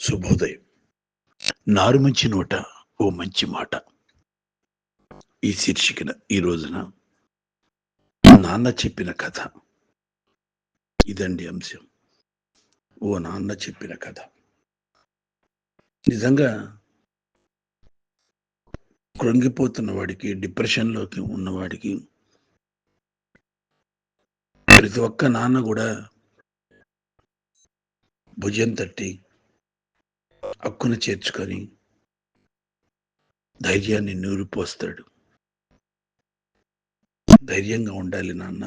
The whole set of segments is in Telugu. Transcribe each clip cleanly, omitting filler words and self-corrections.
శుభోదయం. నారుమంచి నోట ఓ మంచి మాట ఈ శీర్షికన ఈ రోజున నాన్న చెప్పిన కథ. ఇదండి అంశం. ఓ నాన్న చెప్పిన కథ. నిజంగా కృంగిపోతున్న వాడికి, డిప్రెషన్లోకి ఉన్నవాడికి ప్రతి ఒక్క నాన్న కూడా భుజం తట్టి హక్కున చేర్చుకొని ధైర్యాన్ని నూరిపోస్తాడు. ధైర్యంగా ఉండాలి నాన్న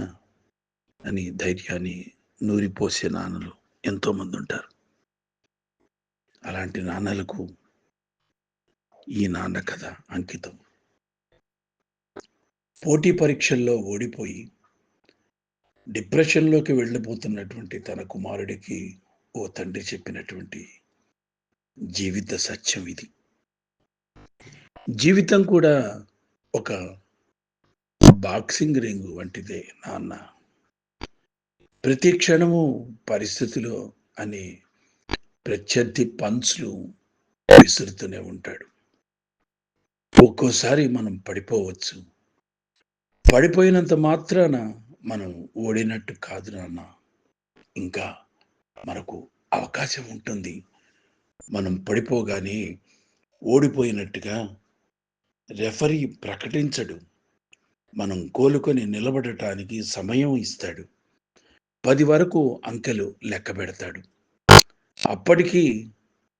అని ధైర్యాన్ని నూరిపోసే నాన్నలు ఎంతో మంది ఉంటారు. అలాంటి నాన్నలకు ఈ నాన్న కథ అంకితం. పోటీ పరీక్షల్లో ఓడిపోయి డిప్రెషన్లోకి వెళ్ళిపోతున్నటువంటి తన కుమారుడికి ఓ తండ్రి చెప్పినటువంటి జీవిత సత్యం ఇది. జీవితం కూడా ఒక బాక్సింగ్ రింగ్ వంటిదే నాన్న. ప్రతి క్షణము పరిస్థితిలో అనే ప్రత్యర్థి పంచ్లు విసురుతూనే ఉంటాడు. ఒక్కోసారి మనం పడిపోవచ్చు. పడిపోయినంత మాత్రాన మనం ఓడినట్టు కాదు నాన్న. ఇంకా మనకు అవకాశం ఉంటుంది. మనం పడిపోగానే ఓడిపోయినట్టుగా రెఫరీ ప్రకటించడు. మనం కోలుకొని నిలబడటానికి సమయం ఇస్తాడు. 10 వరకు అంకెలు లెక్క పెడతాడు. అప్పటికీ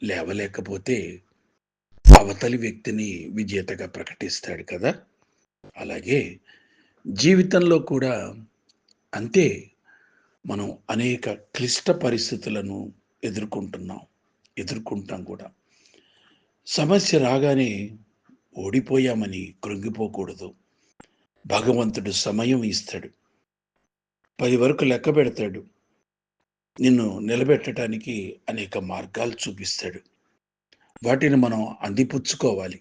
లేవలేకపోతే అవతలి వ్యక్తిని విజేతగా ప్రకటిస్తాడు కదా. అలాగే జీవితంలో కూడా అంతే. మనం అనేక క్లిష్ట పరిస్థితులను ఎదుర్కొంటాం కూడా. సమస్య రాగానే ఓడిపోయామని కృంగిపోకూడదు. భగవంతుడు సమయం ఇస్తాడు. 10 వరకు లెక్క పెడతాడు. నిన్ను నిలబెట్టడానికి అనేక మార్గాలు చూపిస్తాడు. వాటిని మనం అందిపుచ్చుకోవాలి.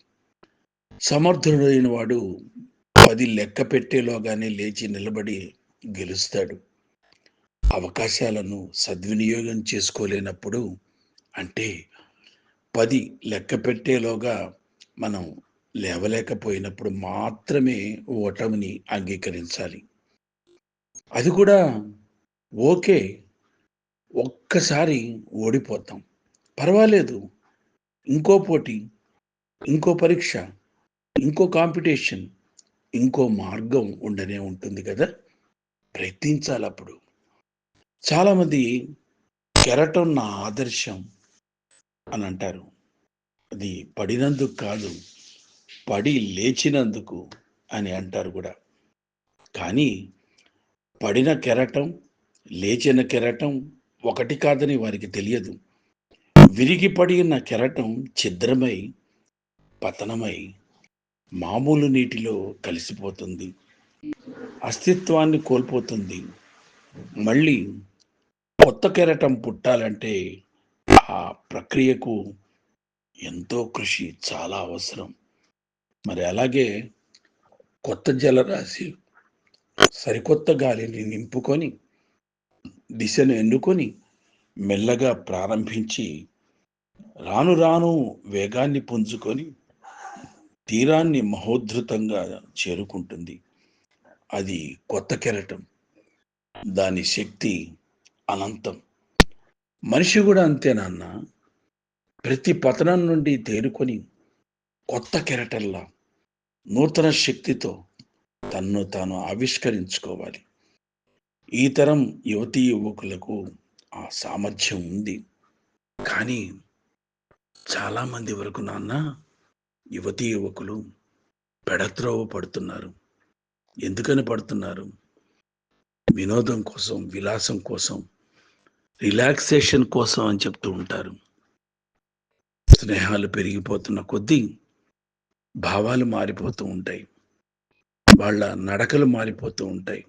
సమర్థుడైన వాడు 10 లెక్క పెట్టేలోగానే లేచి నిలబడి గెలుస్తాడు. అవకాశాలను సద్వినియోగం చేసుకోలేనప్పుడు, అంటే 10 లెక్క పెట్టేలోగా మనం లేవలేకపోయినప్పుడు మాత్రమే ఓటమిని అంగీకరించాలి. అది కూడా ఓకే. ఒక్కసారి ఓడిపోతాం, పర్వాలేదు. ఇంకో పోటీ, ఇంకో పరీక్ష, ఇంకో కాంపిటీషన్, ఇంకో మార్గం ఉండనే ఉంటుంది కదా. ప్రయత్నించాలి. అప్పుడు చాలామంది కెరటం నా ఆదర్శం అని అంటారు. అది పడినందుకు కాదు, పడి లేచినందుకు అని అంటారు కూడా. కానీ పడిన కెరటం, లేచిన కెరటం ఒకటి కాదని వారికి తెలియదు. విరిగి పడిన కెరటం ఛిద్రమై, పతనమై మామూలు నీటిలో కలిసిపోతుంది, అస్తిత్వాన్ని కోల్పోతుంది. మళ్ళీ కొత్త కెరటం పుట్టాలంటే ఆ ప్రక్రియకు ఎంతో కృషి చాలా అవసరం. మరి అలాగే కొత్త జలరాశి సరికొత్త గాలిని నింపుకొని, దిశను ఎన్నుకొని మెల్లగా ప్రారంభించి రాను రాను వేగాన్ని పుంజుకొని తీరాన్ని మహోద్ధృతంగా చేరుకుంటుంది. అది కొత్త కెరటం. దాని శక్తి అనంతం. మనిషి కూడా అంతే నాన్న. ప్రతి పతనం నుండి తేరుకొని కొత్త కెరటంలా నూతన శక్తితో తన్ను తాను ఆవిష్కరించుకోవాలి. ఈ తరం యువతీ యువకులకు ఆ సామర్థ్యం ఉంది. కానీ చాలామంది వరకు నాన్న, యువతీ యువకులు పెడత్రోవ పడుతున్నారు. ఎందుకని పడుతున్నారు? వినోదం కోసం, విలాసం కోసం, రిలాక్సేషన్ కోసం అని చెప్తూ ఉంటారు. స్నేహాలు పెరిగిపోతున్న కొద్దీ భావాలు మారిపోతూ ఉంటాయి. వాళ్ళ నడకలు మారిపోతూ ఉంటాయి.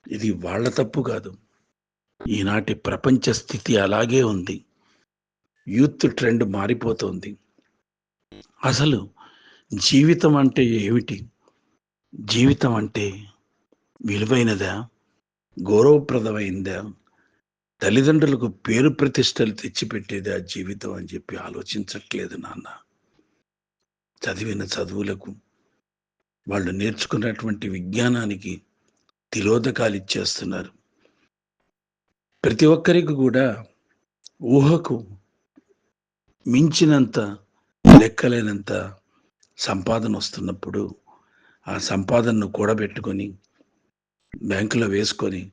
ఇది వాళ్ళ తప్పు కాదు. ఈనాటి ప్రపంచ స్థితి అలాగే ఉంది. యూత్ ట్రెండ్ మారిపోతుంది. అసలు జీవితం అంటే ఏమిటి? జీవితం అంటే విలువైనదా? గౌరవప్రదమైందా? తల్లిదండ్రులకు పేరు ప్రతిష్టలు తెచ్చిపెట్టేది ఆ జీవితం అని చెప్పి ఆలోచించట్లేదు నాన్న. చదివిన చదువులకు, వాళ్ళు నేర్చుకున్నటువంటి విజ్ఞానానికి తిలోదకాలు ఇచ్చేస్తున్నారు. ప్రతి ఒక్కరికి కూడా ఊహకు మించినంత, లెక్కలేనంత సంపాదన వస్తున్నప్పుడు ఆ సంపాదనను కూడబెట్టుకొని బ్యాంకులో వేసుకొని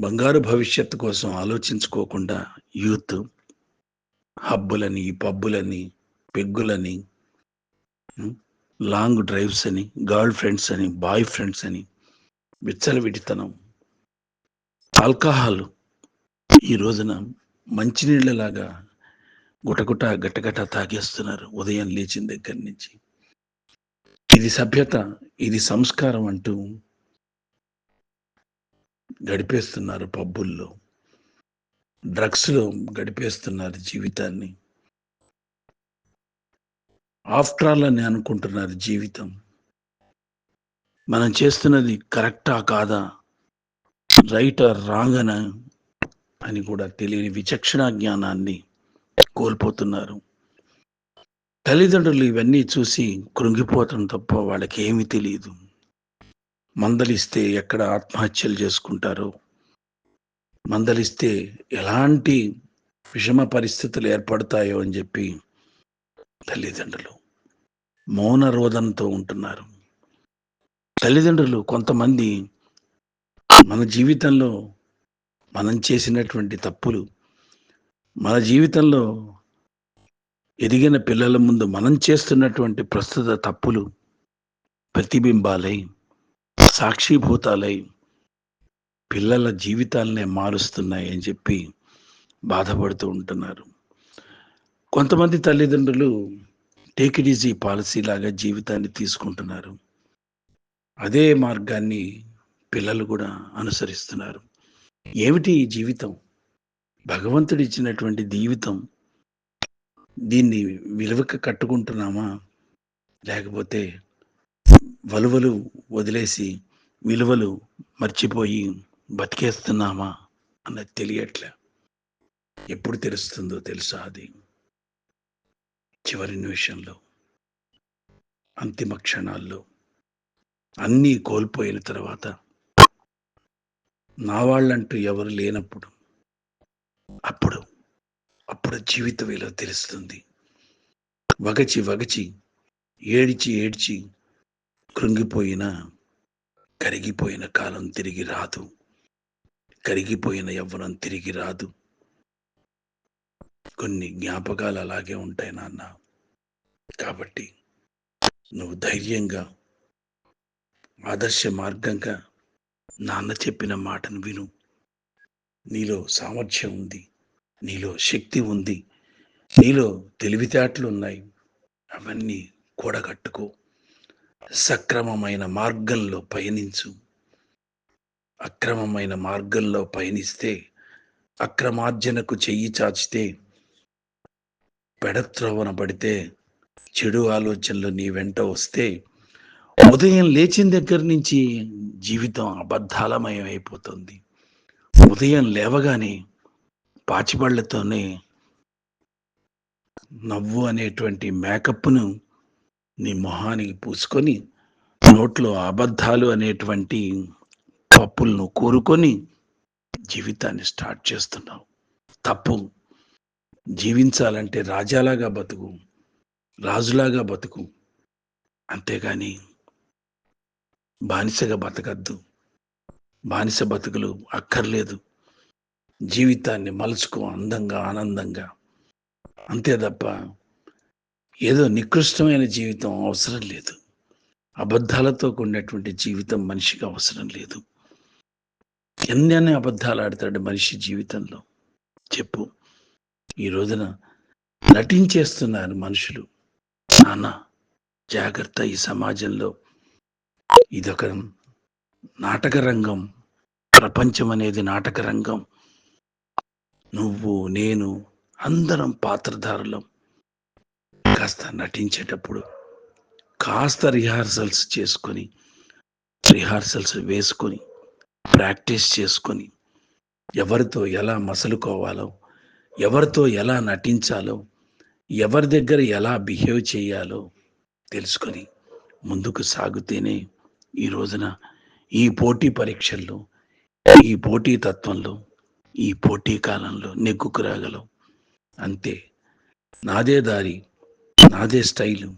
బంగారు భవిష్యత్తు కోసం ఆలోచించుకోకుండా యూత్ హబ్బులని, పబ్బులని, పెగ్గులని, లాంగ్ డ్రైవ్స్ అని, గర్ల్ ఫ్రెండ్స్ అని, బాయ్ ఫ్రెండ్స్ అని, విచ్చలవిడితనం, ఆల్కహాల్ ఈ రోజున మంచినీళ్ళలాగా గుటగుట గటగట తాగేస్తున్నారు ఉదయం లేచిన దగ్గర నుంచి. ఇది సభ్యత, ఇది సంస్కారం అంటూ గడిపేస్తున్నారు పబ్బుల్లో, డ్రగ్స్లో గడిపేస్తున్నారు జీవితాన్ని. ఆఫ్టర్ ఆల్ అని అనుకుంటున్నారు జీవితం. మనం చేస్తున్నది కరెక్టా కాదా, రైట్ ఆర్ రాంగ్ అని కూడా తెలియని విచక్షణ జ్ఞానాన్ని కోల్పోతున్నారు. తల్లిదండ్రులు ఇవన్నీ చూసి కృంగిపోవటం తప్ప వాళ్ళకి ఏమీ తెలియదు. మందలిస్తే ఎక్కడ ఆత్మహత్యలు చేసుకుంటారో, మందలిస్తే ఎలాంటి విషమ పరిస్థితులు ఏర్పడతాయో అని చెప్పి తల్లిదండ్రులు మౌన రోదనతో ఉంటున్నారు. తల్లిదండ్రులు కొంతమంది మన జీవితంలో మనం చేసినటువంటి తప్పులు, మన జీవితంలో ఎదిగిన పిల్లల ముందు మనం చేస్తున్నటువంటి ప్రస్తుత తప్పులు ప్రతిబింబాలై, సాక్షిభూతాలై పిల్లల జీవితాలనే మారుస్తున్నాయి అని చెప్పి బాధపడుతూ ఉంటున్నారు. కొంతమంది తల్లిదండ్రులు టేక్ ఇట్ ఈజీ పాలసీ లాగా జీవితాన్ని తీసుకుంటున్నారు. అదే మార్గాన్ని పిల్లలు కూడా అనుసరిస్తున్నారు. ఏమిటి ఈ జీవితం? భగవంతుడు ఇచ్చినటువంటి జీవితం, దీన్ని విలువకి కట్టుకుంటున్నామా, లేకపోతే వలువలు వదిలేసి విలువలు మర్చిపోయి బతికేస్తున్నామా అన్నది తెలియట్లే. ఎప్పుడు తెలుస్తుందో తెలుసా? అది చివరి నిమిషంలో, అంతిమ క్షణాల్లో, అన్నీ కోల్పోయిన తర్వాత, నా వాళ్ళంటూ ఎవరు లేనప్పుడు, అప్పుడు అప్పుడు జీవిత విలువ తెలుస్తుంది. వగచి వగచి, ఏడ్చి ఏడ్చి కృంగిపోయిన, కరిగిపోయిన కాలం తిరిగి రాదు. కరిగిపోయిన యవ్వనం తిరిగి రాదు. కొన్ని జ్ఞాపకాలు అలాగే ఉంటాయి నాన్న. కాబట్టి నువ్వు ధైర్యంగా, ఆదర్శ మార్గంగా నాన్న చెప్పిన మాటను విను. నీలో సామర్థ్యం ఉంది, నీలో శక్తి ఉంది, నీలో తెలివితేటలు ఉన్నాయి. అవన్నీ కూడగట్టుకో. సక్రమమైన మార్గంలో పయనించు. అక్రమమైన మార్గంలో పయనిస్తే, అక్రమార్జనకు చెయ్యి చాచితే, పెడత్రోవన పడితే, చెడు ఆలోచనలు నీ వెంట వస్తే, ఉదయం లేచిన దగ్గర నుంచి జీవితం అబద్ధాలమయం అయిపోతుంది. ఉదయం లేవగానే పాచిపళ్లతోనే నవ్వు అనేటువంటి మేకప్ను నీ మొహానికి పూసుకొని, నోట్లో అబద్ధాలు అనేటువంటి పప్పులను కోరుకొని జీవితాన్ని స్టార్ట్ చేస్తున్నావు. తప్పు. జీవించాలంటే రాజాలాగా బతుకు, రాజులాగా బతుకు, అంతేగాని బానిసగా బతకద్దు. బానిస బతుకులు అక్కర్లేదు. జీవితాన్ని మలుచుకో అందంగా, ఆనందంగా. అంతే తప్ప ఏదో నికృష్టమైన జీవితం అవసరం లేదు. అబద్ధాలతో కూడినటువంటి జీవితం మనిషికి అవసరం లేదు. ఎన్ని అబద్ధాలు ఆడతాడు మనిషి జీవితంలో చెప్పు. ఈ రోజున నటించేస్తున్నారు మనుషులు. నాన్న జాగ్రత్త, ఈ సమాజంలో ఇదొక నాటక రంగం. ప్రపంచం అనేది నాటక రంగం. నువ్వు, నేను అందరం పాత్రధారులం. కాస్త నటించేటప్పుడు కాస్త రిహార్సల్స్ వేసుకొని, ప్రాక్టీస్ చేసుకొని ఎవరితో ఎలా మసలుకోవాలో, ఎవరితో ఎలా నటించాలో, ఎవరి దగ్గర ఎలా బిహేవ్ చేయాలో తెలుసుకొని ముందుకు సాగితేనే ఈ రోజున ఈ పోటీ పరీక్షల్లో, ఈ పోటీ తత్వంలో, ఈ పోటీ కాలంలో నెగ్గుకు రాగలవు. అంతే. నాదే దారి, నాదే స్టైలు,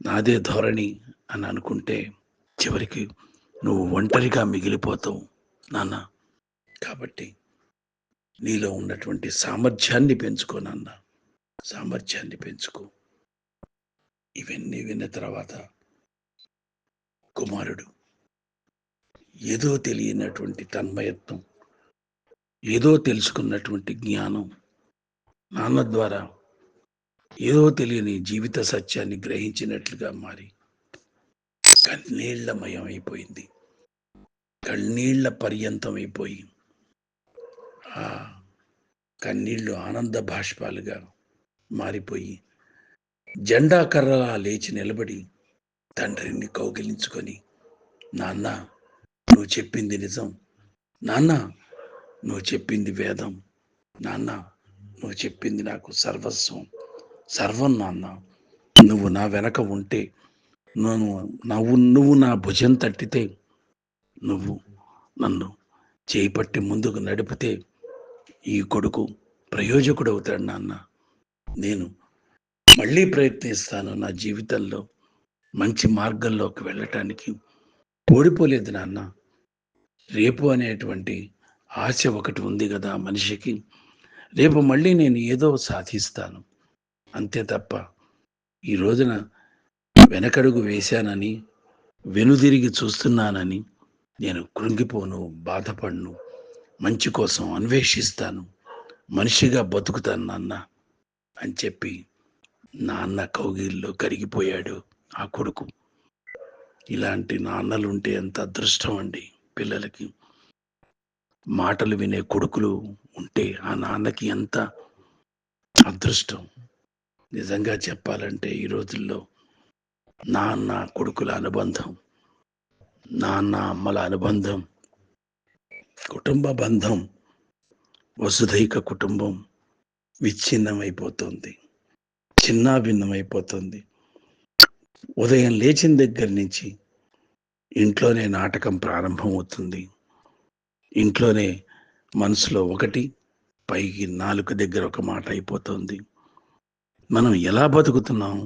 నాదే ధోరణి అని అనుకుంటే చివరికి నువ్వు ఒంటరిగా మిగిలిపోతావు నాన్న. కాబట్టి నీలో ఉన్నటువంటి సామర్థ్యాన్ని పెంచుకో నాన్న, సామర్థ్యాన్ని పెంచుకో. ఇవన్నీ విన్న తర్వాత కుమారుడు ఏదో తెలియనటువంటి తన్మయత్వం, ఏదో తెలుసుకున్నటువంటి జ్ఞానం నాన్న ద్వారా ఏదో తెలియని జీవిత సత్యాన్ని గ్రహించినట్లుగా మారి కన్నీళ్లమయం అయిపోయింది. కన్నీళ్ల పర్యంతం అయిపోయి ఆ కన్నీళ్లు ఆనంద బాష్పాలుగా మారిపోయి జెండా కర్రలా లేచి నిలబడి తండ్రిని కౌగిలించుకొని, నాన్న నువ్వు చెప్పింది నిజం, నాన్న నువ్వు చెప్పింది వేదం, నాన్న నువ్వు చెప్పింది నాకు సర్వస్వం, సర్వం నాన్న. నువ్వు నా వెనక ఉంటే, నువ్వు నా భుజం తట్టితే, నువ్వు నన్ను చేపట్టి ముందుకు నడిపితే ఈ కొడుకు ప్రయోజకుడు అవుతాడు నాన్న. నేను మళ్ళీ ప్రయత్నిస్తాను నా జీవితంలో మంచి మార్గంలోకి వెళ్ళటానికి. ఓడిపోలేదు నాన్న. రేపు అనేటువంటి ఆశ ఒకటి ఉంది కదా మనిషికి. రేపు మళ్ళీ నేను ఏదో సాధిస్తాను, అంతే తప్ప ఈ రోజున వెనకడుగు వేశానని, వెనుదిరిగి చూస్తున్నానని నేను కృంగిపోను, బాధపడను. మంచి కోసం అన్వేషిస్తాను, మనిషిగా బతుకుతాను నాన్న అని చెప్పి నాన్న కౌగిల్లో కరిగిపోయాడు ఆ కొడుకు. ఇలాంటి నాన్నలుంటే ఎంత అదృష్టం అండి పిల్లలకి. మాటలు వినే కొడుకులు ఉంటే ఆ నాన్నకి ఎంత అదృష్టం. నిజంగా చెప్పాలంటే ఈ రోజుల్లో నాన్న కొడుకుల అనుబంధం, నాన్న అమ్మల అనుబంధం, కుటుంబ బంధం, వసుధైక కుటుంబం విచ్ఛిన్నమైపోతుంది, చిన్నాభిన్నమైపోతుంది. ఉదయం లేచిన దగ్గర నుంచి ఇంట్లోనే నాటకం ప్రారంభమవుతుంది. ఇంట్లోనే మనసులో ఒకటి, పైకి నాలుక దగ్గర ఒక మాట అయిపోతుంది. మనం ఎలా బతుకుతున్నాం,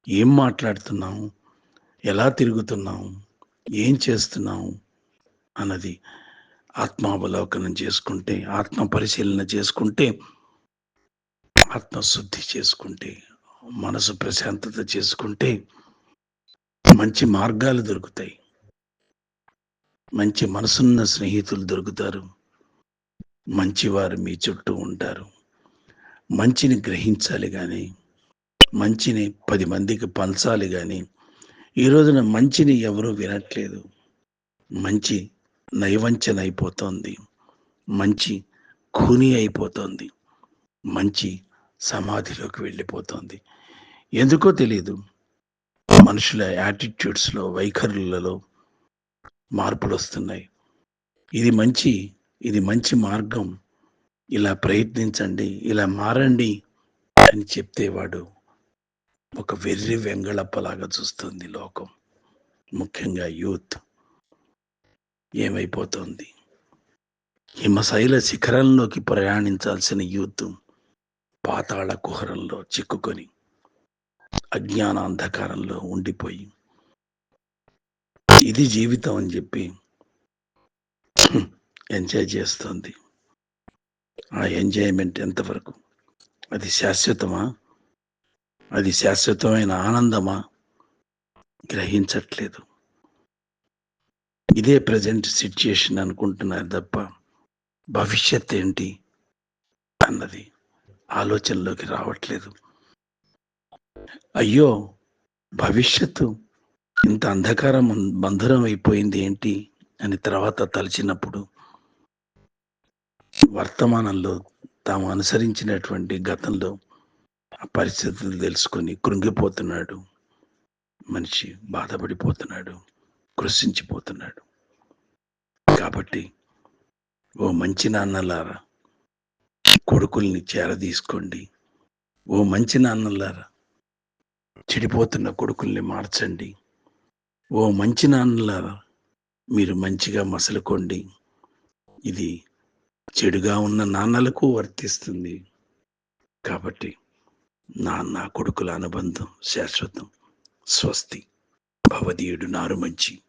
ఏం మాట్లాడుతున్నాం, ఎలా తిరుగుతున్నాం, ఏం చేస్తున్నాం అన్నది ఆత్మావలోకనం చేసుకుంటే, ఆత్మ పరిశీలన చేసుకుంటే, ఆత్మశుద్ధి చేసుకుంటే, మనసు ప్రశాంతత చేసుకుంటే మంచి మార్గాలు దొరుకుతాయి. మంచి మనసున్న స్నేహితులు దొరుకుతారు. మంచివారు మీ చుట్టూ ఉంటారు. మంచిని గ్రహించాలి కానీ, మంచిని 10 మందికి పంచాలి కానీ, ఈ రోజున మంచిని ఎవరూ వినట్లేదు. మంచి నైవంచన అయిపోతుంది, మంచి ఖూనీ అయిపోతుంది, మంచి సమాధిలోకి వెళ్ళిపోతుంది. ఎందుకో తెలియదు. మనుషుల యాటిట్యూడ్స్లో, వైఖరులలో మార్పులు వస్తున్నాయి. ఇది మంచి మార్గం, ఇలా ప్రయత్నించండి, ఇలా మారండి అని చెప్తే వాడు ఒక వెర్రి వెంగళప్పలాగా చూస్తుంది లోకం. ముఖ్యంగా యూత్ ఏమైపోతుంది? హిమశైల శిఖరంలోకి ప్రయాణించాల్సిన యూత్ పాతాళ కుహరంలో చిక్కుకొని అజ్ఞాన అంధకారంలో ఉండిపోయి ఇది జీవితం అని చెప్పి ఎంజాయ్ చేస్తుంది. ఆ ఎంజాయ్మెంట్ ఎంతవరకు? అది శాశ్వతమా? అది శాశ్వతమైన ఆనందమా? గ్రహించట్లేదు. ఇదే ప్రజెంట్ సిచ్యుయేషన్ అనుకుంటున్నారు తప్ప భవిష్యత్ ఏంటి అన్నది ఆలోచనలోకి రావట్లేదు. అయ్యో, భవిష్యత్తు ఇంత అంధకారం బంధురం అయిపోయింది ఏంటి అని తర్వాత తలచినప్పుడు వర్తమానంలో తాము అనుసరించినటువంటి గతంలో ఆ పరిస్థితులు తెలుసుకొని కృంగిపోతున్నాడు మనిషి, బాధపడిపోతున్నాడు, కృషించిపోతున్నాడు. కాబట్టి ఓ మంచి నాన్నలారా, కొడుకుల్ని చేరదీసుకోండి. ఓ మంచి నాన్నలారా, చెడిపోతున్న కొడుకుల్ని మార్చండి. ఓ మంచి నాన్నలారా, మీరు మంచిగా మసలుకోండి. ఇది చెడుగా ఉన్న నాన్నలకు వర్తిస్తుంది. కాబట్టి నాన్న కొడుకుల అనుబంధం శాశ్వతం. స్వస్తి. భవదీయుడు నారుమంచి.